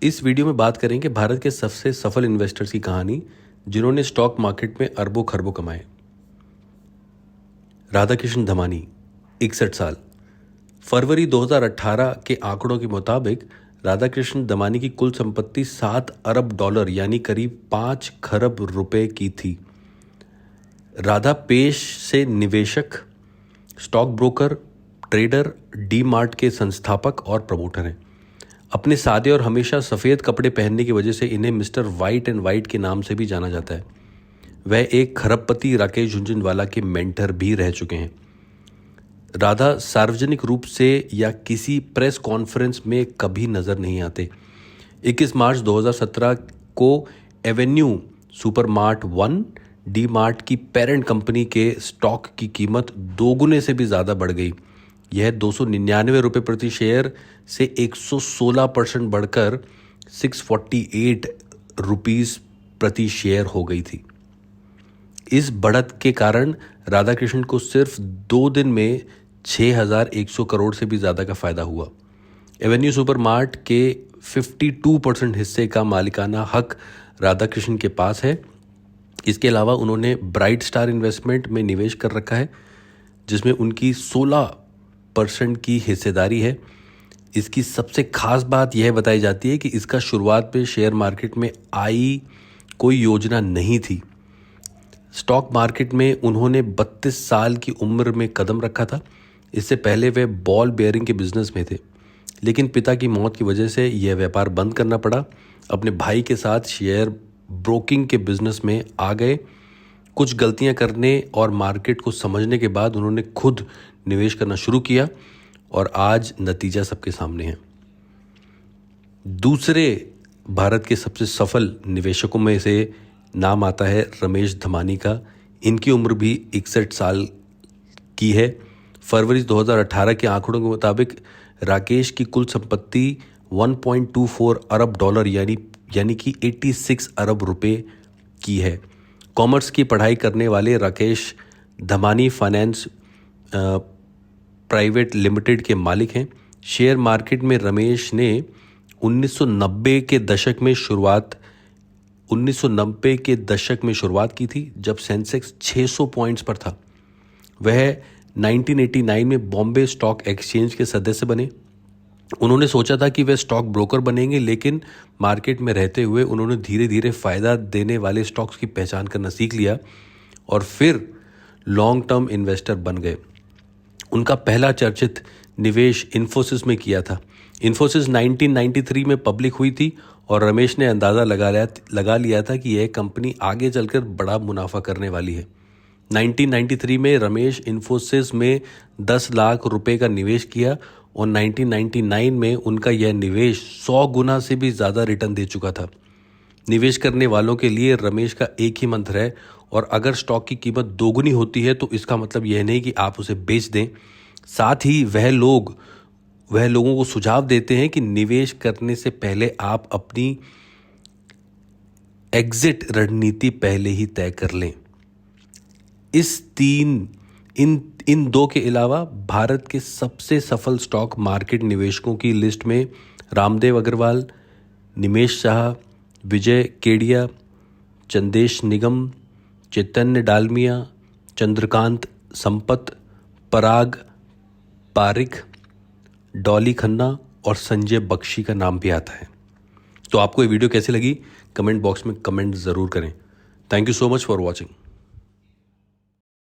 इस वीडियो में बात करेंगे भारत के सबसे सफल इन्वेस्टर्स की कहानी जिन्होंने स्टॉक मार्केट में अरबों खरबों कमाए। राधाकिशन दमानी, 61 साल। फरवरी 2018 के आंकड़ों के मुताबिक राधाकृष्ण दमानी की कुल संपत्ति 7 अरब डॉलर यानी करीब 5 खरब रुपए की थी। राधा पेश से निवेशक, stock broker, trader, D mart के संस्थापक और प्रमोटर हैं। अपने सादे और हमेशा सफ़ेद कपड़े पहनने की वजह से इन्हें मिस्टर वाइट एंड वाइट के नाम से भी जाना जाता है। वह एक खरबपति राकेश झुनझुनवाला के मेंटर भी रह चुके हैं। राधा सार्वजनिक रूप से या किसी प्रेस कॉन्फ्रेंस में कभी नज़र नहीं आते। 21 मार्च 2017 को एवेन्यू सुपरमार्ट 1 डी मार्ट की पेरेंट कंपनी के स्टॉक की कीमत दोगुने से भी ज़्यादा बढ़ गई। यह 299 रुपये प्रति शेयर से 116% बढ़कर 648 रुपीज़ प्रति शेयर हो गई थी। इस बढ़त के कारण राधाकृष्ण को सिर्फ 2 दिन में 6,100 करोड़ से भी ज़्यादा का फ़ायदा हुआ। एवेन्यू सुपरमार्ट के 52% हिस्से का मालिकाना हक राधाकृष्ण के पास है। इसके अलावा उन्होंने ब्राइट स्टार इन्वेस्टमेंट में निवेश कर रखा है जिसमें उनकी 16% की हिस्सेदारी है। इसकी सबसे खास बात यह बताई जाती है कि इसका शुरुआत में शेयर मार्केट में आई कोई योजना नहीं थी। स्टॉक मार्केट में उन्होंने 32 साल की उम्र में कदम रखा था। इससे पहले वे बॉल बेयरिंग के बिजनेस में थे, लेकिन पिता की मौत की वजह से यह व्यापार बंद करना पड़ा। अपने भाई के साथ शेयर ब्रोकिंग के बिजनेस में आ गए। कुछ गलतियां करने और मार्केट को समझने के बाद उन्होंने खुद निवेश करना शुरू किया और आज नतीजा सबके सामने है। दूसरे भारत के सबसे सफल निवेशकों में से नाम आता है रमेश धमानी का। इनकी उम्र भी 61 साल की है। फरवरी 2018 के आंकड़ों के मुताबिक राकेश की कुल संपत्ति 1.24 अरब डॉलर यानी कि 86 अरब रुपए की है। कॉमर्स की पढ़ाई करने वाले Rakesh Dhamani finance private limited के मालिक हैं। शेयर मार्केट में रमेश ने 1990 के दशक में शुरुआत की थी जब सेंसेक्स 600 पॉइंट्स पर था। वह 1989 में बॉम्बे स्टॉक एक्सचेंज के सदस्य बने। उन्होंने सोचा था कि वे स्टॉक ब्रोकर बनेंगे, लेकिन मार्केट में रहते हुए उन्होंने धीरे धीरे फ़ायदा देने वाले स्टॉक्स की पहचान करना सीख लिया और फिर लॉन्ग टर्म इन्वेस्टर बन गए। उनका पहला चर्चित निवेश इन्फोसिस में किया था। इन्फोसिस 1993 में पब्लिक हुई थी और रमेश ने अंदाज़ा लगा लिया था कि यह कंपनी आगे चलकर बड़ा मुनाफा करने वाली है। 1993 में रमेश इन्फोसिस में 10 लाख रुपए का निवेश किया और 1999 में उनका यह निवेश 100 गुना से भी ज़्यादा रिटर्न दे चुका था। निवेश करने वालों के लिए रमेश का एक ही मंत्र है, और अगर स्टॉक की कीमत दोगुनी होती है तो इसका मतलब यह नहीं कि आप उसे बेच दें। साथ ही वह लोगों को सुझाव देते हैं कि निवेश करने से पहले आप अपनी एग्जिट रणनीति पहले ही तय कर लें। इन दो के अलावा भारत के सबसे सफल स्टॉक मार्केट निवेशकों की लिस्ट में रामदेव अग्रवाल, निमेश शाह, विजय केडिया, चंदेश निगम, चैतन्य डालमिया, चंद्रकांत संपत, पराग पारिक, डॉली खन्ना और संजय बख्शी का नाम भी आता है। तो आपको ये वीडियो कैसी लगी कमेंट बॉक्स में कमेंट ज़रूर करें। Thank you so much for watching.